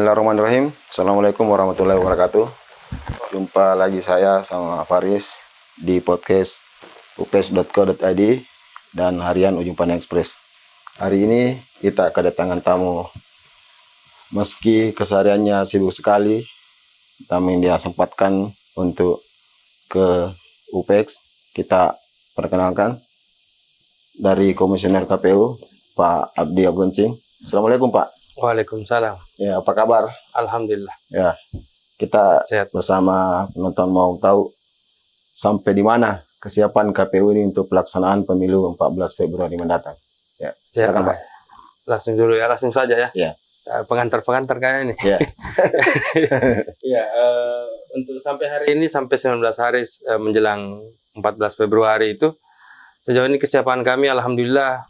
Bismillahirrahmanirrahim. Assalamualaikum warahmatullahi wabarakatuh. Jumpa lagi saya sama Faris di podcast upes.co.id dan harian Ujung Pandang Express. Hari ini kita kedatangan tamu. Meski kesehariannya sibuk sekali, kami dia sempatkan untuk ke UPEX. Kita perkenalkan dari Komisioner KPU, Pak Abdi Agoncing. Assalamualaikum Pak. Waalaikumsalam. Ya, apa kabar? Alhamdulillah. Ya, kita Sehat. bersama penonton mau tahu sampai di mana kesiapan KPU ini untuk pelaksanaan pemilu 14 Februari mendatang. Ya, silakan Pak. Langsung dulu ya, langsung saja ya. Ya. Pengantar kayaknya nih. Ya. Ya, untuk sampai hari ini, sampai 19 hari menjelang 14 Februari itu, sejauh ini kesiapan kami Alhamdulillah.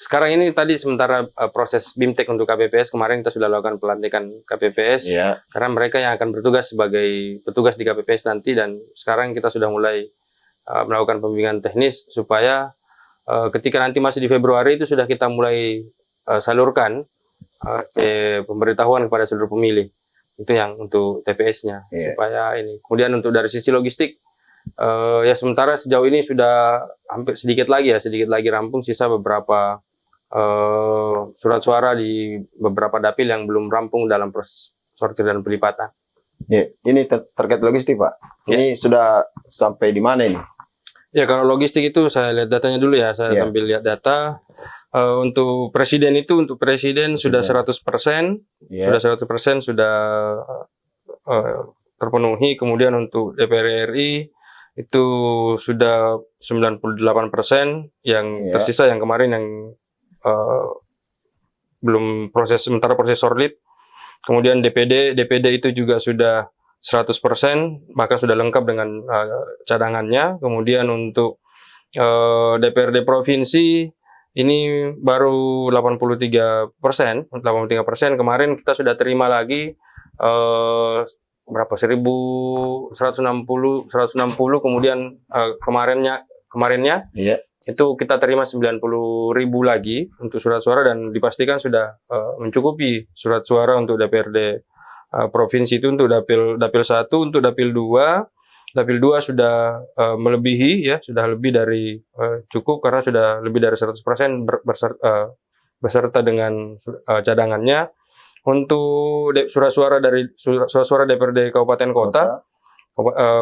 Sekarang ini tadi sementara proses BIMTEK untuk KPPS, kemarin kita sudah lakukan pelantikan KPPS, Ya. karena mereka yang akan bertugas sebagai petugas di KPPS nanti, dan sekarang kita sudah mulai melakukan pembimbingan teknis supaya ketika nanti masih di Februari itu sudah kita mulai salurkan pemberitahuan kepada seluruh pemilih. Itu yang untuk TPS-nya, supaya ini. Kemudian untuk dari sisi logistik, ya sementara sejauh ini sudah hampir sedikit lagi rampung, sisa beberapa surat suara di beberapa dapil yang belum rampung dalam proses sortir dan pelipatan. Ya, ini terkait logistik Pak. Ini sudah sampai di mana ini? Ya, kalau logistik itu saya lihat datanya dulu ya, saya sambil lihat data. Untuk presiden sudah 100%, sudah 100% sudah terpenuhi. Kemudian untuk DPR RI itu sudah 98%, yang tersisa yang kemarin yang belum sementara proses sorlit. Kemudian DPD itu juga sudah 100%, bahkan sudah lengkap dengan cadangannya. Kemudian untuk DPRD provinsi ini baru 83%. Kemarin kita sudah terima lagi berapa 1.160, kemudian kemarinnya itu kita terima 90.000 lagi untuk surat suara, dan dipastikan sudah mencukupi surat suara untuk DPRD provinsi itu untuk dapil 1. Untuk dapil 2 sudah melebihi ya, sudah lebih dari cukup, karena sudah lebih dari 100% beserta dengan cadangannya. Untuk surat suara DPRD kabupaten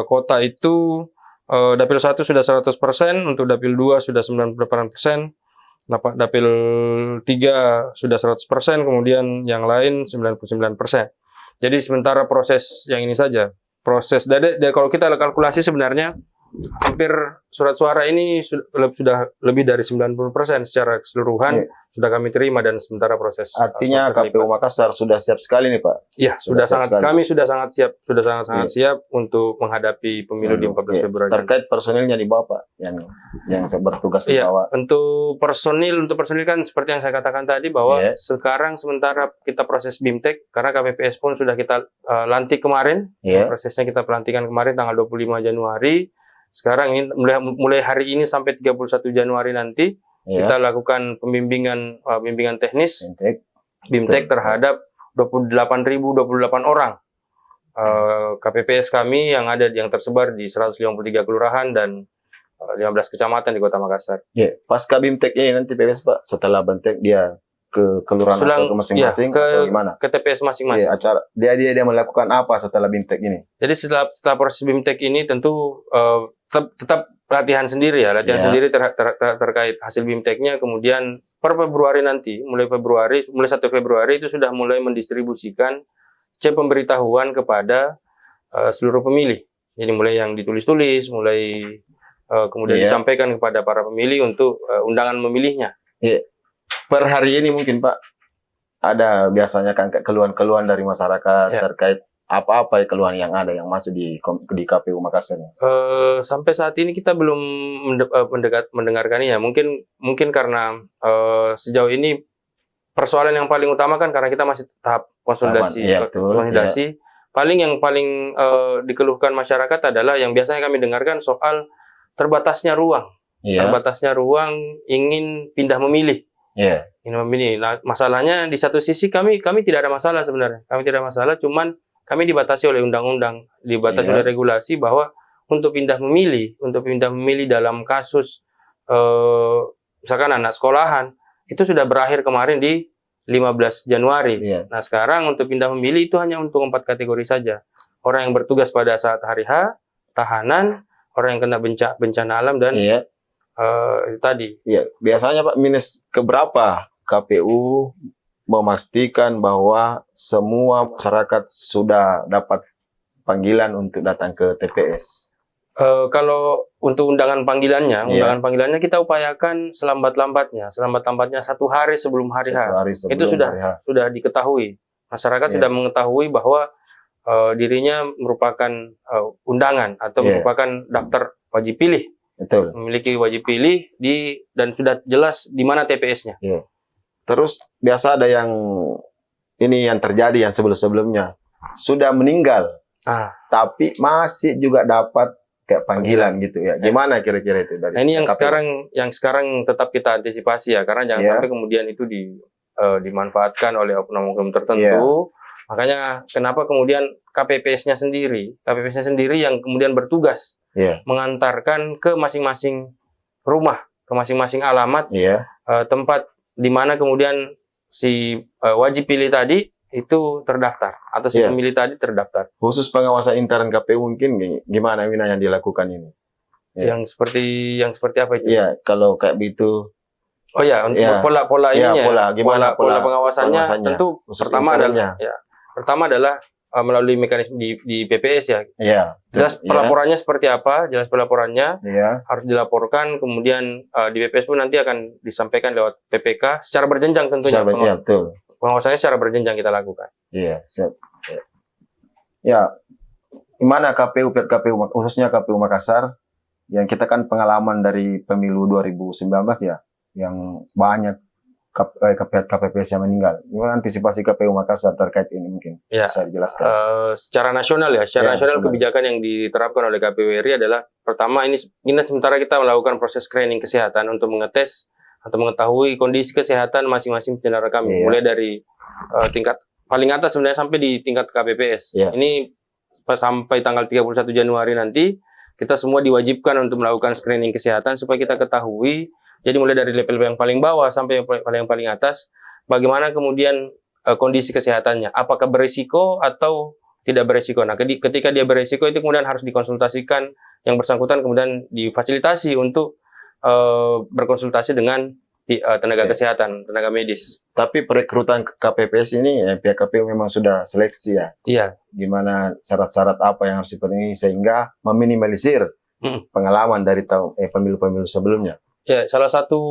kota itu dapil 1 sudah 100%, untuk dapil 2 sudah 98%, dapil 3 sudah 100%, kemudian yang lain 99%. Jadi sementara proses yang ini saja. Proses kalau kita kalkulasi sebenarnya hampir surat suara ini sudah lebih dari 90% secara keseluruhan sudah kami terima, dan sementara proses. Artinya KPU Makassar sudah siap sekali nih Pak. Iya, kami sudah sangat siap untuk menghadapi pemilu di 14 Februari. Terkait personilnya di bawah Pak, yang bertugas di bawah. Untuk personil kan seperti yang saya katakan tadi, bahwa sekarang sementara kita proses BIMTEK, karena KPPS pun sudah kita lantik kemarin. Prosesnya kita pelantikan kemarin tanggal 25 Januari. Sekarang ini mulai hari ini sampai 31 Januari nanti kita lakukan bimbingan teknis BIMTEK terhadap 28.028 orang KPPS kami yang tersebar di 153 kelurahan dan 15 kecamatan di Kota Makassar. Pasca BIMTEK ini nanti PPS Pak, setelah BIMTEK dia ke kelurahan atau ke masing-masing atau gimana? Ke TPS masing-masing. Acara dia melakukan apa setelah BIMTEK ini? Jadi setelah proses BIMTEK ini tentu tetap latihan sendiri sendiri terkait hasil BIMTEK-nya. Kemudian per Februari nanti, mulai 1 Februari itu sudah mulai mendistribusikan pemberitahuan kepada seluruh pemilih. Jadi mulai yang ditulis-tulis, kemudian disampaikan kepada para pemilih untuk undangan memilihnya. Per hari ini mungkin Pak, ada biasanya kan keluhan-keluhan dari masyarakat terkait apa-apa keluhan yang ada yang masuk di KPU Makassar? Sampai saat ini kita belum mendengarkannya. Mungkin karena sejauh ini persoalan yang paling utama kan karena kita masih tahap konsolidasi. Yang paling dikeluhkan masyarakat adalah yang biasanya kami dengarkan soal terbatasnya ruang. Terbatasnya ruang, ingin pindah memilih. ini. Nah, masalahnya di satu sisi kami tidak ada masalah sebenarnya. Kami tidak ada masalah, cuman kami dibatasi oleh undang-undang, dibatasi oleh regulasi bahwa untuk pindah memilih dalam kasus misalkan anak sekolahan itu sudah berakhir kemarin di 15 Januari. Nah, sekarang untuk pindah memilih itu hanya untuk 4 kategori saja. Orang yang bertugas pada saat hari H, tahanan, orang yang kena bencana alam, dan itu tadi. Biasanya Pak, minus keberapa KPU memastikan bahwa semua masyarakat sudah dapat panggilan untuk datang ke TPS? Kalau untuk undangan panggilannya kita upayakan selambat-lambatnya 1 hari sebelum hari H. Itu sudah diketahui. Masyarakat sudah mengetahui bahwa dirinya merupakan undangan atau merupakan daftar wajib pilih. Betul. Memiliki wajib pilih dan sudah jelas di mana TPS-nya. Terus biasa ada yang terjadi yang sebelum-sebelumnya sudah meninggal, tapi masih juga dapat kayak panggilan gitu ya. Gimana kira-kira itu dari? Nah, ini yang sekarang tetap kita antisipasi ya, karena jangan sampai kemudian itu dimanfaatkan oleh oknum-oknum tertentu. Makanya kenapa kemudian KPPS-nya sendiri yang kemudian bertugas mengantarkan ke masing-masing rumah, ke masing-masing alamat, tempat di mana kemudian si wajib pilih tadi itu terdaftar atau si pemilih tadi terdaftar. Khusus pengawasan intern KPU mungkin gimana Wina yang dilakukan ini? Yang seperti apa itu? Iya, kalau kayak begitu. Oh ya, untuk pola ininya. Pola pengawasannya tentu pertama adalah melalui mekanisme di PPS ya. Jelas pelaporannya seperti apa? Harus dilaporkan, kemudian di PPS pun nanti akan disampaikan lewat PPK secara berjenjang tentunya. Betul. Pengawasannya secara berjenjang kita lakukan. Siap. Gimana KPU khususnya KPU Makassar yang kita kan pengalaman dari pemilu 2019 ya, yang banyak KPPS yang meninggal. Gimana antisipasi KPU Makassar terkait ini mungkin bisa dijelaskan? Secara nasional kebijakan yang diterapkan oleh KPU RI adalah pertama ini sementara kita melakukan proses screening kesehatan untuk mengetes atau mengetahui kondisi kesehatan masing-masing penyelenggara kami, mulai dari tingkat paling atas sebenarnya sampai di tingkat KPPS. Ini sampai tanggal 31 Januari nanti kita semua diwajibkan untuk melakukan screening kesehatan supaya kita ketahui. Jadi mulai dari level yang paling bawah sampai yang paling atas, bagaimana kemudian kondisi kesehatannya, apakah berisiko atau tidak berisiko. Nah, ketika dia berisiko itu kemudian harus dikonsultasikan yang bersangkutan, kemudian difasilitasi untuk berkonsultasi dengan tenaga kesehatan, tenaga medis. Tapi perekrutan KPPS ini pihak KPU memang sudah seleksi ya? Iya. Gimana syarat-syarat apa yang harus dipenuhi sehingga meminimalisir pengalaman dari pemilu-pemilu sebelumnya? Ya, salah satu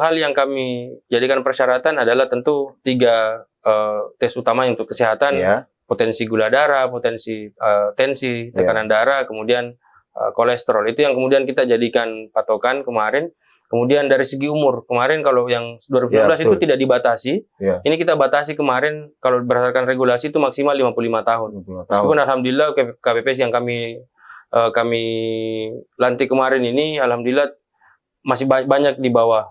hal yang kami jadikan persyaratan adalah tentu 3 tes utama untuk kesehatan, potensi gula darah, potensi tensi, tekanan darah, kemudian kolesterol. Itu yang kemudian kita jadikan patokan kemarin. Kemudian dari segi umur, kemarin kalau yang 2019 itu tidak dibatasi. Ini kita batasi kemarin, kalau berdasarkan regulasi itu maksimal 55 tahun. Meskipun alhamdulillah KPPS yang kami lantik kemarin ini, alhamdulillah masih banyak di bawah.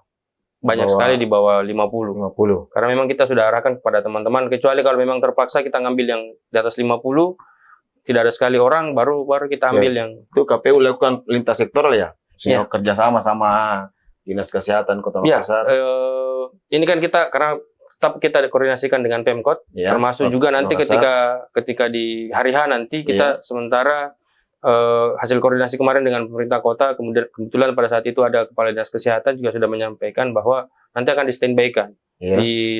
Sekali di bawah 50. Karena memang kita sudah arahkan kepada teman-teman, kecuali kalau memang terpaksa kita ngambil yang di atas 50, tidak ada sekali orang, baru kita ambil yang... Itu KPU lakukan lintas sektoral ya? Kerjasama sama Dinas Kesehatan Kota Makassar. Ini kan karena tetap kita koordinasikan dengan Pemkot, termasuk juga nanti ketika di hari H nanti kita sementara hasil koordinasi kemarin dengan pemerintah kota, kebetulan pada saat itu ada Kepala Dinas Kesehatan juga sudah menyampaikan bahwa nanti akan di-standby-kan.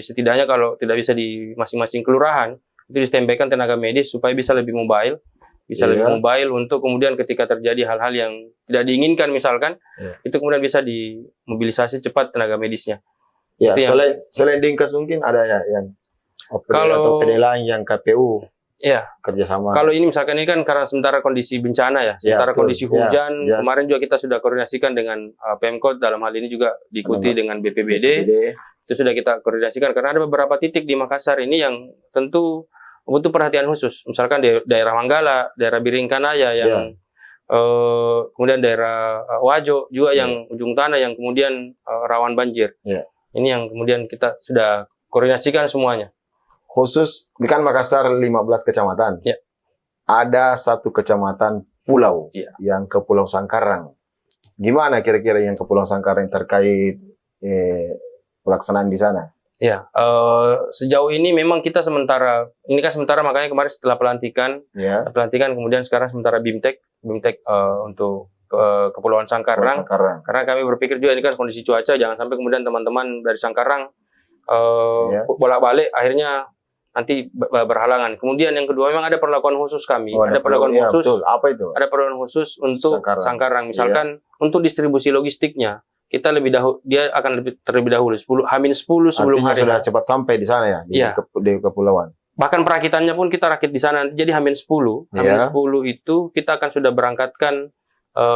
Setidaknya kalau tidak bisa di masing-masing kelurahan, itu di-standby-kan tenaga medis supaya bisa lebih mobile. Lebih mobile untuk kemudian ketika terjadi hal-hal yang tidak diinginkan misalkan, itu kemudian bisa dimobilisasi cepat tenaga medisnya. Selain Dinkes mungkin ada ya yang atau PD lain yang KPU kerjasama. Kalau ini misalkan ini kan karena sementara kondisi bencana ya, sementara kondisi hujan, kemarin juga kita sudah koordinasikan dengan Pemkot, dalam hal ini juga diikuti dengan BPBD. Itu sudah kita koordinasikan karena ada beberapa titik di Makassar ini yang tentu butuh perhatian khusus. Misalkan di daerah Manggala, daerah Biringkanaya yang kemudian daerah Wajo juga yang ujung tanah yang kemudian rawan banjir. Ini yang kemudian kita sudah koordinasikan semuanya. Khusus, ini kan Makassar 15 kecamatan. Ya. Ada satu kecamatan pulau Ya. yang ke Pulau Sangkarang. Gimana kira-kira yang ke Pulau Sangkarang terkait pelaksanaan di sana? Ya, sejauh ini memang kita sementara, ini kan sementara makanya kemarin setelah pelantikan Ya. kemudian sekarang sementara BIMTEK untuk Kepulauan Sangkarang. Sangkarang. Karena kami berpikir juga ini kan kondisi cuaca, jangan sampai kemudian teman-teman dari Sangkarang Ya. bolak-balik akhirnya nanti berhalangan. Kemudian yang kedua memang ada perlakuan khusus kami, Oh, ada perlakuan ya, khusus, betul. Apa itu? ada perlakuan khusus untuk Sangkarang. Sangkarang. Misalkan untuk distribusi logistiknya, kita dia akan terlebih dahulu H-10 sebelum Artinya hari sudah H. cepat sampai di sana ya, di, Iya. di kepulauan. Bahkan perakitannya pun kita rakit di sana. Jadi H-10 Iya. itu kita akan sudah berangkatkan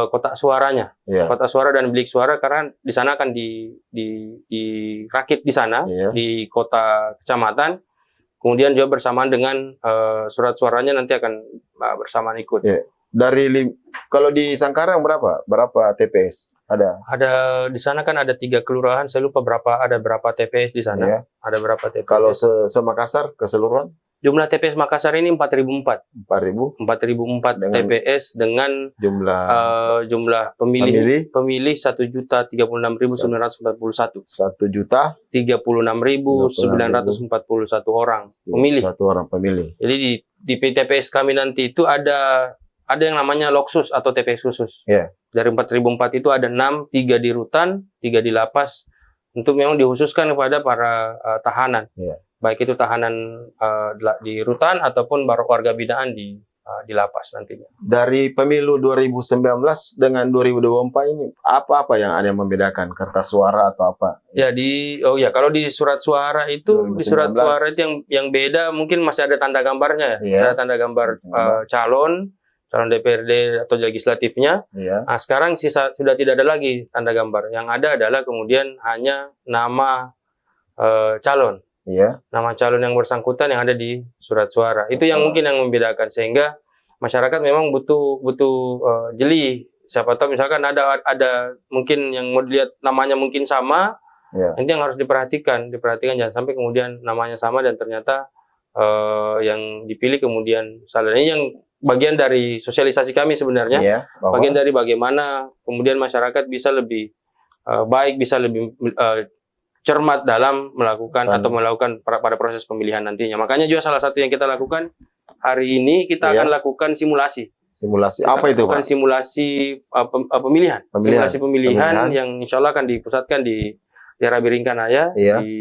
kotak suaranya, Iya. kotak suara dan bilik suara, karena di sana akan dirakit di sana, Iya. di kota kecamatan. Kemudian juga bersamaan dengan surat suaranya nanti akan bersamaan ikut. Iya. Kalau di Sangkarang berapa TPS ada? Ada di sana kan ada 3 kelurahan, saya lupa ada berapa TPS di sana. Iya. Ada berapa TPS? Kalau se-Makassar keseluruhan Jumlah TPS Makassar ini 4.004. 4.000 4.004 Dengan TPS dengan jumlah jumlah pemilih 1.036.941. 1 juta 36.941 orang pemilih. 1 orang pemilih. Jadi di TPS kami nanti itu ada yang namanya loksus atau TPS khusus. Iya. Dari 4.004 itu ada 6, 3 di rutan, 3 di lapas, untuk memang dikhususkan kepada para tahanan. Iya. Baik itu tahanan di rutan ataupun warga binaan di lapas nantinya. Dari pemilu 2019 dengan 2024 ini apa yang ada yang membedakan, kertas suara atau apa? Ya kalau di surat suara itu 2019. di surat suara itu yang beda mungkin masih ada tanda gambarnya ya. Iya. Ada tanda gambar calon DPRD atau legislatifnya. Iya. Nah, sekarang sudah tidak ada lagi tanda gambar. Yang ada adalah kemudian hanya nama calon. Iya. Nama calon yang bersangkutan yang ada di surat suara. Itu yang mungkin yang membedakan, sehingga masyarakat memang butuh jeli. Siapa tahu misalkan ada mungkin yang mau dilihat namanya mungkin sama, Iya. nanti yang harus diperhatikan jangan sampai kemudian namanya sama dan ternyata yang dipilih kemudian salah. Ini yang bagian dari sosialisasi kami sebenarnya. Iya, Bagian dari bagaimana kemudian masyarakat bisa lebih baik, bisa lebih cermat dalam melakukan pada proses pemilihan nantinya. Makanya juga salah satu yang kita lakukan hari ini, kita akan lakukan simulasi. Simulasi apa itu, Pak? Simulasi pemilihan. Simulasi pemilihan yang insya Allah akan dipusatkan di daerah Biringkanaya, di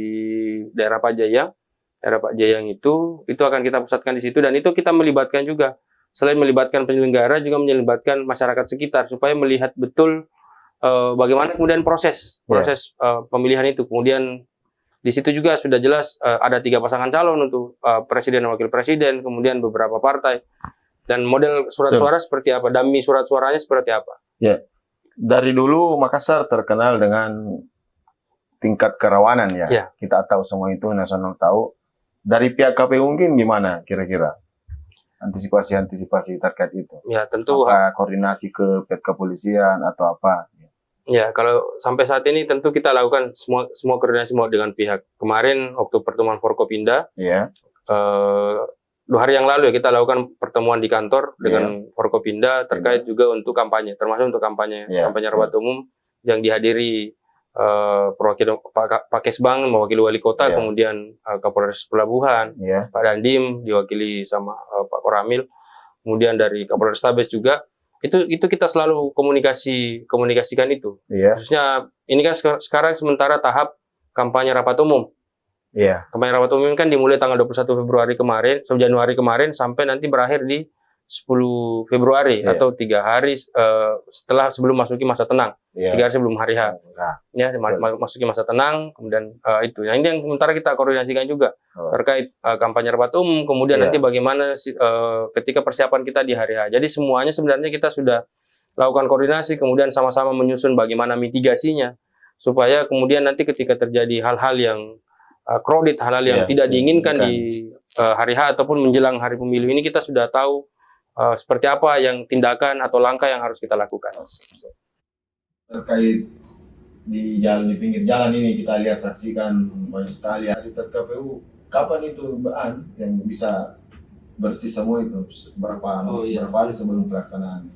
daerah Pajayang. Daerah Pajayang itu akan kita pusatkan di situ, dan itu kita melibatkan juga. Selain melibatkan penyelenggara, juga melibatkan masyarakat sekitar supaya melihat betul bagaimana kemudian proses pemilihan itu. Kemudian di situ juga sudah jelas ada 3 pasangan calon untuk presiden dan wakil presiden, kemudian beberapa partai, dan model surat suara seperti apa, dummy surat suaranya seperti apa. Ya, dari dulu Makassar terkenal dengan tingkat kerawanan ya. Ya. Kita tahu semua itu, nasional tahu. Dari pihak KPU mungkin gimana kira-kira antisipasi terkait itu? Ya, tentu koordinasi ke pihak kepolisian atau apa? Ya, kalau sampai saat ini tentu kita lakukan semua koordinasi dengan pihak. Kemarin waktu pertemuan Forkopimda, 2 hari yang lalu ya kita lakukan pertemuan di kantor dengan Forkopimda terkait juga untuk kampanye, termasuk untuk kampanye rapat umum yang dihadiri perwakilan Pak Kesbang mewakili wali kota, kemudian Kapolres Pelabuhan, Pak Dandim diwakili sama Pak Koramil, kemudian dari Kapolres Tabes juga. Itu kita selalu komunikasikan itu. Khususnya ini kan sekarang sementara tahap kampanye rapat umum. Kampanye rapat umum kan dimulai tanggal 21 Januari kemarin sampai nanti berakhir di 10 Februari atau 3 hari sebelum masuki masa tenang. 3 hari sebelum hari H. Masuki masa tenang, kemudian itu. Nah, ini yang sementara kita koordinasikan juga terkait kampanye rapat umum, kemudian nanti bagaimana ketika persiapan kita di hari H. Jadi semuanya sebenarnya kita sudah lakukan koordinasi, kemudian sama-sama menyusun bagaimana mitigasinya, supaya kemudian nanti ketika terjadi hal-hal yang crowded, hal-hal yang tidak diinginkan di hari H ataupun menjelang hari pemilu ini, kita sudah tahu seperti apa yang tindakan atau langkah yang harus kita lakukan. Terkait di jalan, di pinggir jalan ini kita lihat saksikan banyak sekali di KPU. Kapan itu yang bisa bersih semua itu? Berapa hari sebelum pelaksanaan?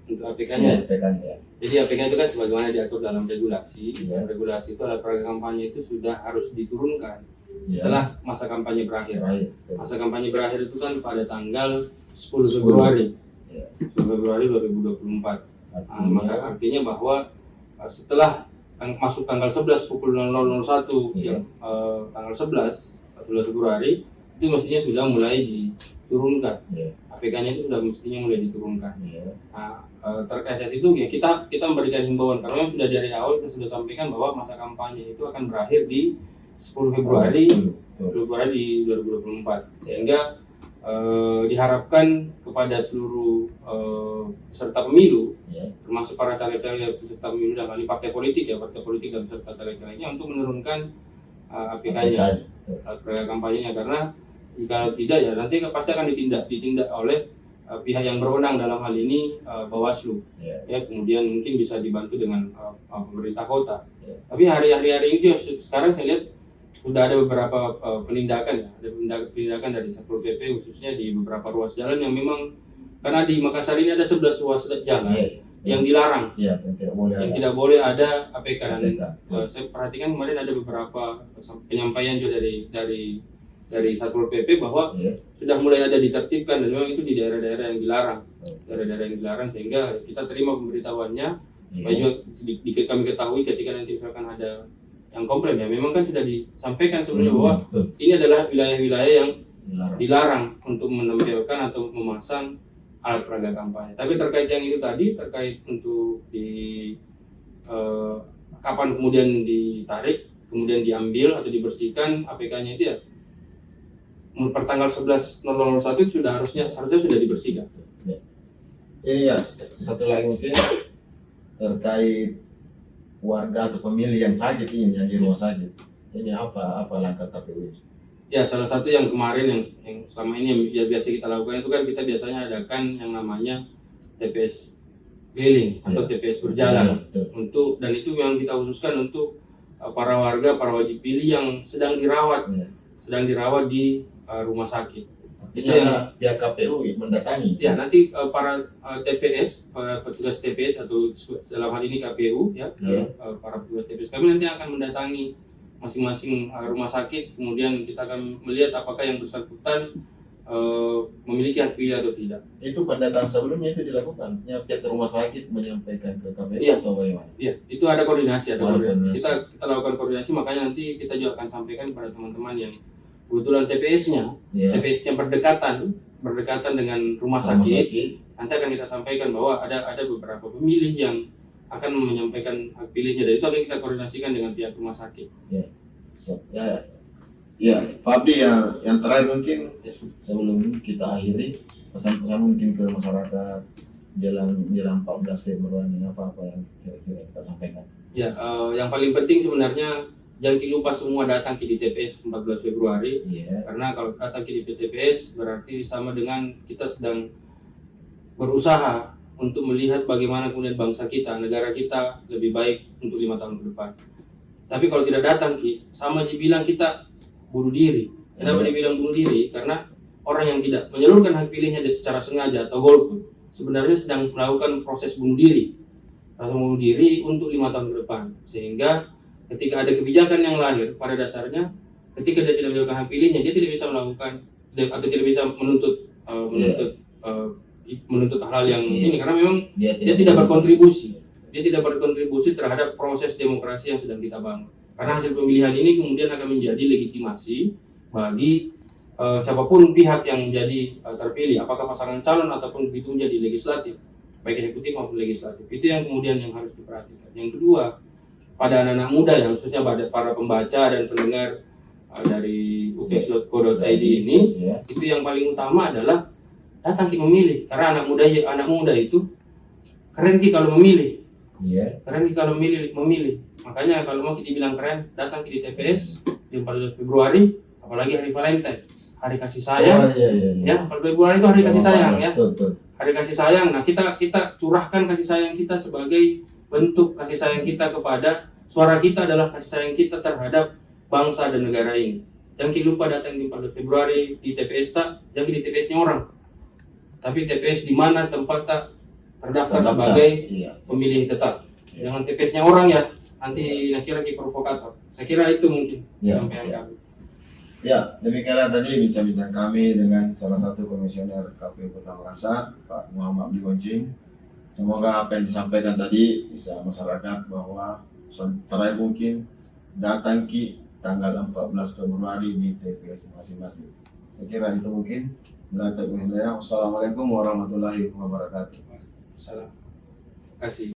Untuk APK-nya. APK-nya. Jadi APK itu kan sebagaimana diatur dalam regulasi. Regulasi itu alat peraga kampanye itu sudah harus diturunkan setelah masa kampanye berakhir. Masa kampanye berakhir itu kan pada tanggal 10 Februari. 10 Februari 2024. Maka artinya bahwa setelah masuk tanggal 11 pukul 00.01 tanggal 11 Februari itu mestinya sudah mulai diturunkan. APK-nya itu sudah mestinya mulai diturunkan. Terkait itu ya kita memberikan himbauan karena sudah dari awal kita sudah sampaikan bahwa masa kampanye itu akan berakhir di 10 Februari di 2024, sehingga diharapkan kepada seluruh peserta pemilu, termasuk para caleg-caleg peserta pemilu dan ahli partai politik dan peserta caleg-calegnya untuk menurunkan APK-nya, alat kampanyenya, karena jika tidak ya nanti pasti akan ditindak oleh pihak yang berwenang, dalam hal ini Bawaslu, ya kemudian mungkin bisa dibantu dengan pemerintah kota. Tapi hari-hari ini sekarang saya lihat sudah ada beberapa penindakan penindakan dari Satpol PP khususnya di beberapa ruas jalan yang memang, karena di Makassar ini ada 11 ruas jalan yang dilarang, yang tidak boleh ada APK. Dan saya perhatikan kemarin ada beberapa penyampaian juga dari Satpol PP bahwa sudah mulai ada ditertibkan, dan memang itu di daerah-daerah yang dilarang, sehingga kita terima pemberitahuannya. Juga kami ketahui ketika nanti misalkan ada yang komplain, ya memang kan sudah disampaikan sebelumnya bahwa ini adalah wilayah-wilayah yang dilarang untuk menampilkan atau memasang alat peraga kampanye. Tapi terkait yang itu tadi, terkait untuk kapan kemudian ditarik, kemudian diambil atau dibersihkan APK-nya itu ya per tanggal 11.01 sudah harusnya sudah dibersihkan. Ini ya satu lagi mungkin terkait warga atau pemilih yang sakit ini, yang di rumah sakit. Ini apa langkah KPU? Ya, salah satu yang kemarin yang selama ini yang biasa kita lakukan itu kan kita biasanya adakan yang namanya TPS keliling atau TPS berjalan. Dan itu memang kita khususkan untuk para warga, para wajib pilih yang sedang dirawat di rumah sakit. Artinya pihak KPU mendatangi. Ya, nanti para TPS, para petugas TPS atau dalam hal ini KPU para petugas TPS kami nanti akan mendatangi masing-masing rumah sakit, kemudian kita akan melihat apakah yang bersangkutan memiliki hak pilih atau tidak. Itu pendataan sebelumnya itu dilakukan, pihak rumah sakit menyampaikan ke KPU atau bagaimana? Iya, itu ada koordinasi. Kita lakukan koordinasi, makanya nanti kita juga akan sampaikan kepada teman-teman yang kebetulan TPS-nya berdekatan dengan rumah sakit. Nanti akan kita sampaikan bahwa ada beberapa pemilih yang akan menyampaikan hak pilihnya, dan itu akan kita koordinasikan dengan pihak rumah sakit. Pak Abdi, yang terakhir mungkin sebelum kita akhiri, pesan-pesan mungkin ke masyarakat jelang 14 Februari, apa yang kira-kira kita sampaikan? Yang paling penting sebenarnya jangan lupa semua datang ke TPS 14 Februari. Karena kalau datang ke TPS berarti sama dengan kita sedang berusaha untuk melihat bagaimana kemudian bangsa kita, negara kita lebih baik untuk 5 tahun ke depan. Tapi kalau tidak datang, sama dibilang kita bunuh diri. Kenapa dibilang bunuh diri? Karena orang yang tidak menyalurkan hak pilihnya secara sengaja atau golput sebenarnya sedang melakukan proses bunuh diri. Bunuh diri untuk 5 tahun ke depan. Sehingga ketika ada kebijakan yang lahir, pada dasarnya ketika dia tidak menyalurkan hak pilihnya, dia tidak bisa melakukan atau tidak bisa menuntut hal yang ini, karena memang dia tidak berkontribusi. Dia tidak berkontribusi terhadap proses demokrasi yang sedang kita bangun. Karena hasil pemilihan ini kemudian akan menjadi legitimasi bagi siapapun pihak yang menjadi terpilih, apakah pasangan calon ataupun itu menjadi legislatif, baik eksekutif maupun legislatif. Itu yang kemudian yang harus diperhatikan. Yang kedua, pada anak-anak muda yang khususnya pada para pembaca dan pendengar dari ups.co.id ini, itu yang paling utama adalah datang ke memilih. Karena anak muda itu keren kalau memilih. Keren kalau memilih. Makanya kalau mau dibilang keren, datang ke TPS di 14 Februari, apalagi hari Valentine, hari kasih sayang. 14 Februari itu hari kasih sayang ya. Hari kasih sayang. Nah, kita curahkan kasih sayang kita sebagai bentuk kasih sayang kita kepada suara kita adalah kasih sayang kita terhadap bangsa dan negara ini. Jangan lupa datang di 14 Februari di TPS tak, jangan di TPS-nya orang. Tapi TPS di mana tempat tak terdaftar sebagai pemilih tetap. Jangan TPS-nya orang ya, nanti nak kira provokator. Saya kira itu mungkin yang kami. Ya, demikianlah tadi bincang-bincang kami dengan salah satu komisioner KPU Kota Makassar, Pak Muhammad Biwoncing. Semoga apa yang disampaikan tadi bisa masyarakat bahwa pesan terakhir mungkin datang ki tanggal 14 Februari di TPS masing-masing. Saya kira itu mungkin. Wassalamualaikum warahmatullahi wabarakatuh. Salam. Terima kasih.